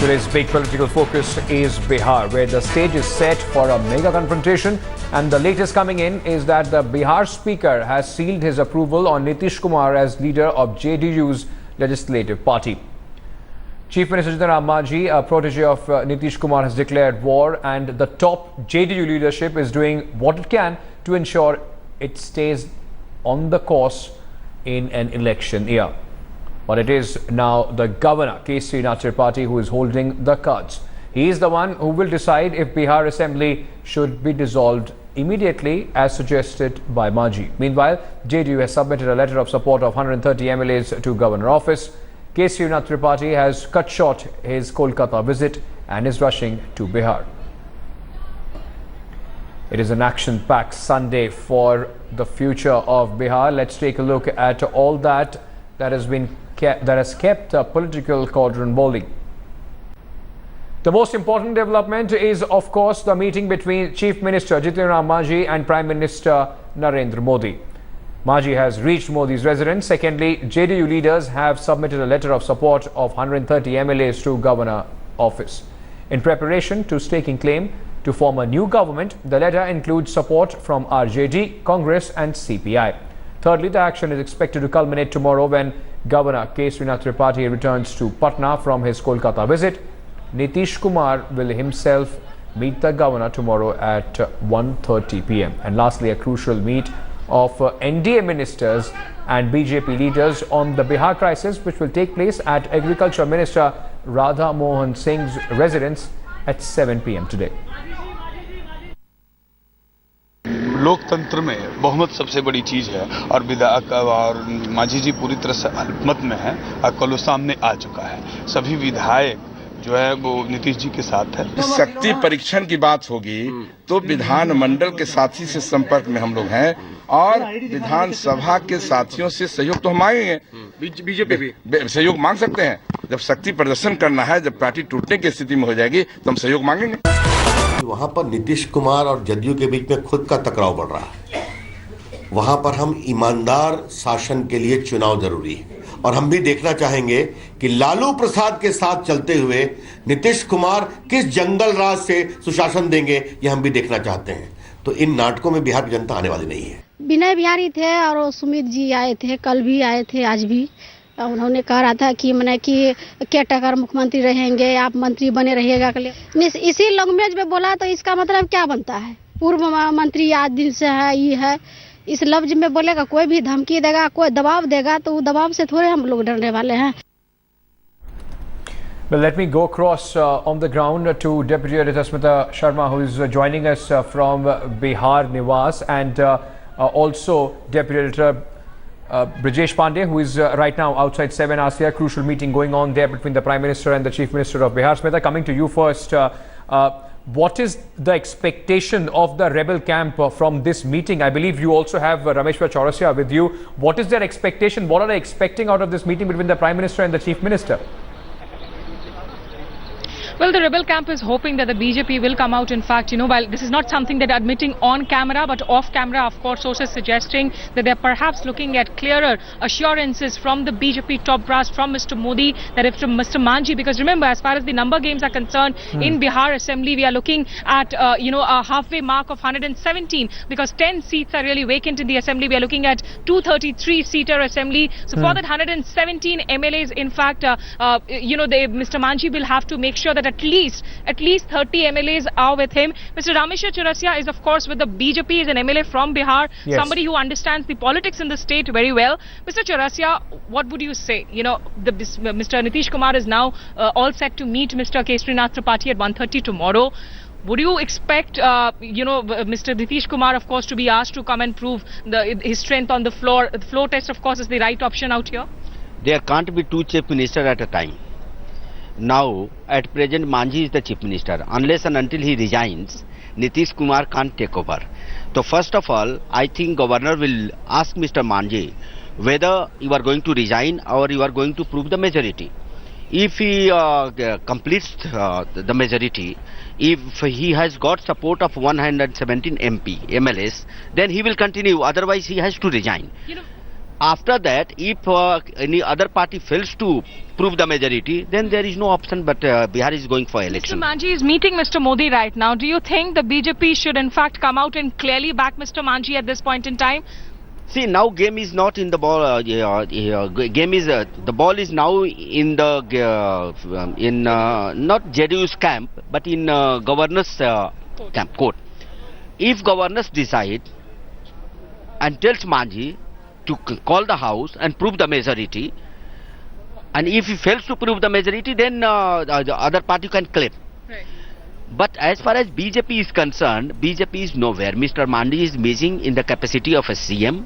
Today's big political focus is Bihar, where the stage is set for a mega confrontation. And the latest coming in is that the Bihar speaker has sealed his approval on Nitish Kumar as leader of JDU's legislative party. Chief Minister Manjhi, a protege of Nitish Kumar, has declared war, and the top JDU leadership is doing what it can to ensure it stays on the course in an election year. But it is now the governor, Tripathi, who is holding the cards. He is the one who will decide if Bihar Assembly should be dissolved immediately, as suggested by Manjhi. Meanwhile, JDU has submitted a letter of support of 130 MLAs to governor office. Tripathi has cut short his Kolkata visit and is rushing to Bihar. It is an action-packed Sunday for the future of Bihar. Let's take a look at all that has kept the political cauldron boiling. The most important development is, of course, the meeting between Chief Minister Manjhi and Prime Minister Narendra Modi. Manjhi has reached Modi's residence. Secondly, JDU leaders have submitted a letter of support of 130 MLAs to Governor office. In preparation to staking claim to form a new government, the letter includes support from RJD, Congress and CPI. Thirdly, the action is expected to culminate tomorrow when Governor Tripathi returns to Patna from his Kolkata visit. Nitish Kumar will himself meet the governor tomorrow at 1:30 p.m. And lastly, a crucial meet of NDA ministers and BJP leaders on the Bihar crisis, which will take place at Agriculture Minister Radha Mohan Singh's residence at 7 p.m. today. लोकतंत्र में बहुमत सबसे बड़ी चीज है और विधायक और मांझी जी पूरी तरह से अल्पमत में है और कल सामने आ चुका है। सभी विधायक जो है वो नीतीश जी के साथ है। शक्ति परीक्षण की बात होगी तो विधानमंडल के साथी से संपर्क में हम लोग हैं और विधानसभा के साथियों से सहयोग तो हम मांगेंगे। बीजेपी भी सहयोग मांग सकते हैं। जब शक्ति प्रदर्शन करना है, जब पार्टी टूटने की स्थिति में हो जाएगी तो हम सहयोग मांगेंगे। वहां पर नीतीश कुमार और जदयू के बीच में खुद का टकराव बढ़ रहा है। वहां पर हम ईमानदार शासन के लिए चुनाव जरूरी है और हम भी देखना चाहेंगे कि लालू प्रसाद के साथ चलते हुए नीतीश कुमार किस जंगल राज से सुशासन देंगे, ये हम भी देखना चाहते हैं। तो इन नाटकों में बिहार की जनता आने वाली नहीं है। विनय बिहारी थे और सुमित जी आए थे, कल भी आए थे, आज भी। उन्होंने कहा रहा था कि मैंने कि केटकर मुख्यमंत्री रहेंगे, आप मंत्री बने रहिएगा। इसी लैंग्वेज में बोला तो इसका मतलब क्या बनता है? पूर्व मंत्री आज दिन से है, ये है, इस लफ्ज में बोलेगा। कोई भी धमकी देगा, कोई दबाव देगा तो दबाव से थोड़े हम लोग डरने वाले हैं। Well, let me go across on the ground to Deputy Editor Smita Sharma, who is joining us from Bihar Niwas, and also Deputy Editor Brijesh Pandey, who is right now outside 7 ASEA. Crucial meeting going on there between the Prime Minister and the Chief Minister of Bihar. Smita, coming to you first. What is the expectation of the rebel camp from this meeting? I believe you also have Rameshwar Chaurasia with you. What is their expectation? What are they expecting out of this meeting between the Prime Minister and the Chief Minister? Well, the rebel camp is hoping that the BJP will come out. In fact, while this is not something that admitting on camera, but off camera, of course, sources suggesting that they're perhaps looking at clearer assurances from the BJP top brass, from Mr. Modi, that if Mr. Manjhi, because remember, as far as the number games are concerned, in Bihar Assembly, we are looking at, a halfway mark of 117, because 10 seats are really vacant in the Assembly. We are looking at 233-seater Assembly. So for that 117 MLAs, in fact, Mr. Manjhi will have to make sure that at least 30 MLAs are with him. Mr. Rameshwar Chaurasia is, of course, with the BJP, is an MLA from Bihar, yes, somebody who understands the politics in the state very well. Mr. Chaurasia, what would you say? Mr. Nitish Kumar is now all set to meet Mr. Tripathi at 1:30 tomorrow. Would you expect, Mr. Nitish Kumar, of course, to be asked to come and prove his strength on the floor? The floor test, of course, is the right option out here. There can't be two chief ministers at a time. Now, at present, Manjhi is the chief minister. Unless and until he resigns, Nitish Kumar can't take over. So first of all, I think governor will ask Mr. Manjhi whether you are going to resign or you are going to prove the majority. If he completes the majority, if he has got support of 117 MLAs, then he will continue. Otherwise, he has to resign. After that, if any other party fails to prove the majority, then there is no option but Bihar is going for election. Mr. Manjhi is meeting Mr. Modi right now. Do you think the BJP should in fact come out and clearly back Mr. Manjhi at this point in time? See, now game is not in the ball. Game is the ball is now in the not JDU's camp, but in governor's camp court. If governors decide and tells Manjhi to call the house and prove the majority, and if he fails to prove the majority, then the other party can claim. Right. But as far as BJP is concerned, BJP is nowhere. Mr. Manjhi is missing in the capacity of a CM.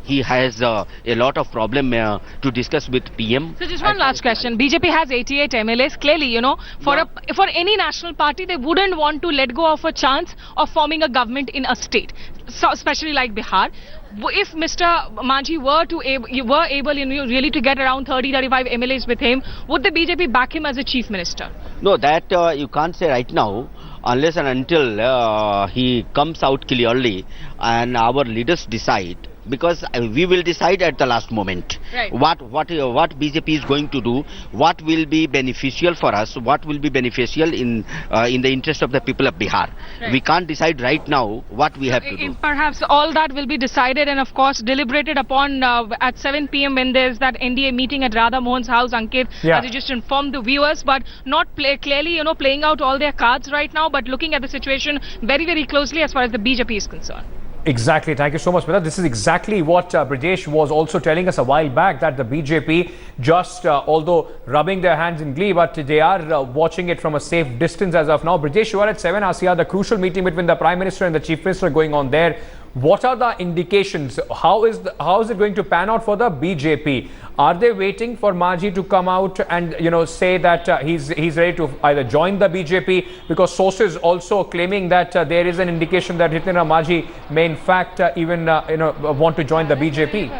He has a lot of problem to discuss with PM. So just one last question. BJP has 88 MLAs. Clearly, you know, for any national party, they wouldn't want to let go of a chance of forming a government in a state, so especially like Bihar. If Mr. Manjhi were able really to get around 30-35 MLAs with him, would the BJP back him as a chief minister? No, that you can't say right now, unless and until he comes out clearly and our leaders decide. Because we will decide at the last moment. Right. What BJP is going to do, what will be beneficial for us, what will be beneficial in the interest of the people of Bihar. Right. We can't decide right now what we have to do. Perhaps all that will be decided and of course deliberated upon at 7 p.m. when there's that NDA meeting at Radha Mohan's house, Ankit, as you just informed the viewers, but not clearly, you know, playing out all their cards right now, but looking at the situation very, very closely as far as the BJP is concerned. Exactly. Thank you so much, Mr. This is exactly what Brijesh was also telling us a while back, that the BJP just, although rubbing their hands in glee, but they are watching it from a safe distance as of now. Brijesh, you are at 7 ASEA, the crucial meeting between the Prime Minister and the Chief Minister going on there. What are the indications? How is it going to pan out for the BJP? Are they waiting for Manjhi to come out and, you know, say that he's ready to either join the BJP? Because sources also claiming that there is an indication that Hitendra Manjhi may in fact even want to join the BJP.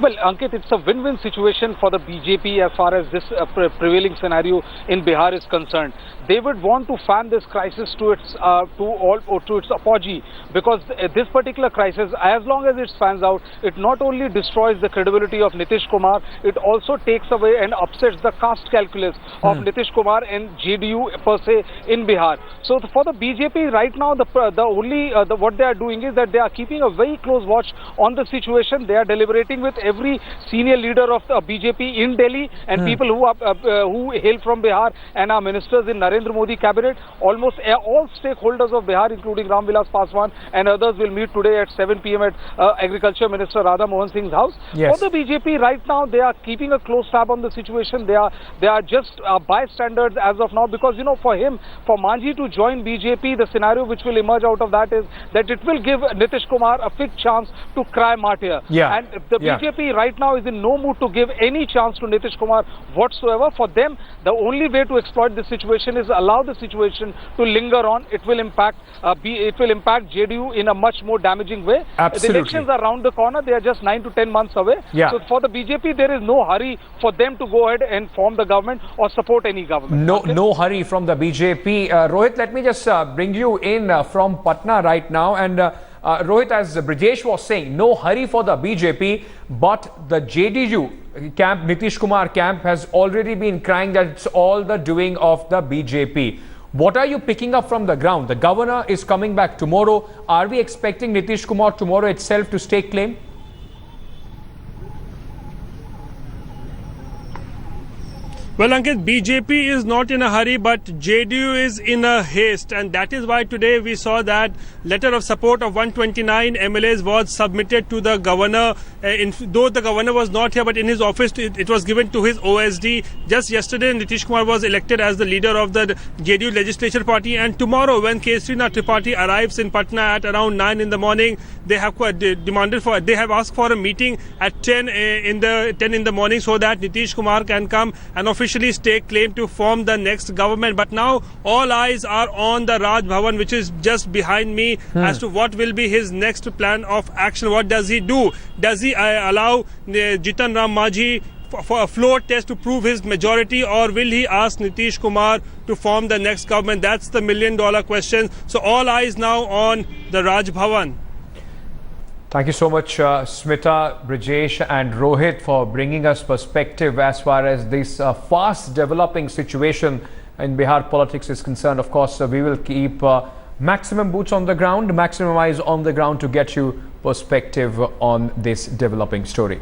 Well, Ankit, it's a win-win situation for the BJP as far as this prevailing scenario in Bihar is concerned. They would want to fan this crisis to its apogee, because this particular crisis, as long as it fans out, it not only destroys the credibility of Nitish Kumar, it also takes away and upsets the caste calculus of Nitish Kumar and JDU per se in Bihar. So for the BJP right now, what they are doing is that they are keeping a very close watch on the situation. They are deliberating with every senior leader of the BJP in Delhi and people who hail from Bihar and are ministers in Narendra Modi cabinet. Almost all stakeholders of Bihar, including Ram Vilas Paswan and others, will meet today at 7 p.m. at Agriculture Minister Radha Mohan Singh's house. Yes. For the BJP right now, they are keeping a close tab on the situation. They are just bystanders as of now, because, you know, for Manjhi to join BJP, the scenario which will emerge out of that is that it will give Nitish Kumar a big chance to cry martyr. Yeah. And the BJP right now is in no mood to give any chance to Nitish Kumar whatsoever. For them, the only way to exploit this situation is allow the situation to linger on. It will impact JDU in a much more damaging way. Absolutely. The elections are around the corner. They are just 9 to 10 months away. Yeah. So for the BJP, there is no hurry for them to go ahead and form the government or support any government. No hurry from the BJP. Rohit, let me just bring you in from Patna right now. And Rohit, as Brijesh was saying, no hurry for the BJP, but the JDU camp, Nitish Kumar camp, has already been crying that it's all the doing of the BJP. What are you picking up from the ground? The governor is coming back tomorrow. Are we expecting Nitish Kumar tomorrow itself to stake claim? Well, Ankit, BJP is not in a hurry, but JDU is in a haste, and that is why today we saw that letter of support of 129 MLAs was submitted to the governor. Though the governor was not here, but in his office, it was given to his OSD. Just yesterday, Nitish Kumar was elected as the leader of the JDU legislature party, and tomorrow, when Kesrinath Tripathi arrives in Patna at around 9 in the morning, they have asked for a meeting at 10 in the morning, so that Nitish Kumar can come and officially stake claim to form the next government. But now all eyes are on the Raj Bhavan, which is just behind me, as to what will be his next plan of action. What does he do? Does he allow Jitan Ram Manjhi for a floor test to prove his majority, or will he ask Nitish Kumar to form the next government? That's the $1 million question. So all eyes now on the Raj Bhavan. Thank you so much, Smita, Brijesh and Rohit, for bringing us perspective as far as this fast developing situation in Bihar politics is concerned. Of course, we will keep maximum boots on the ground, maximum eyes on the ground to get you perspective on this developing story.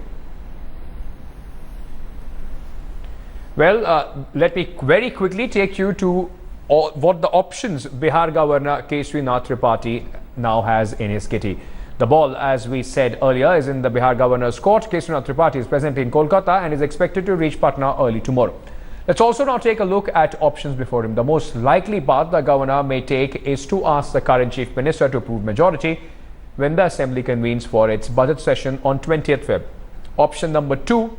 Well, let me very quickly take you to what the options Bihar Governor Kesari Nath Tripathi now has in his kitty. The ball, as we said earlier, is in the Bihar Governor's court. Kesari Nath Tripathi is presently in Kolkata and is expected to reach Patna early tomorrow. Let's also now take a look at options before him. The most likely path the governor may take is to ask the current chief minister to prove majority when the assembly convenes for its budget session on 20th Feb. Option number 2,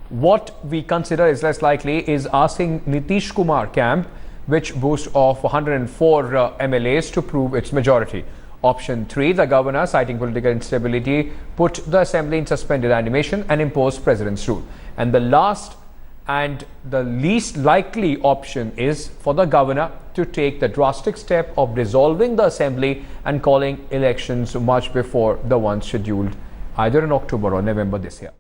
what we consider is less likely, is asking Nitish Kumar camp, which boasts of 104 MLAs, to prove its majority. Option 3, the governor, citing political instability, put the assembly in suspended animation and impose president's rule. And the last and the least likely option is for the governor to take the drastic step of dissolving the assembly and calling elections much before the ones scheduled either in October or November this year.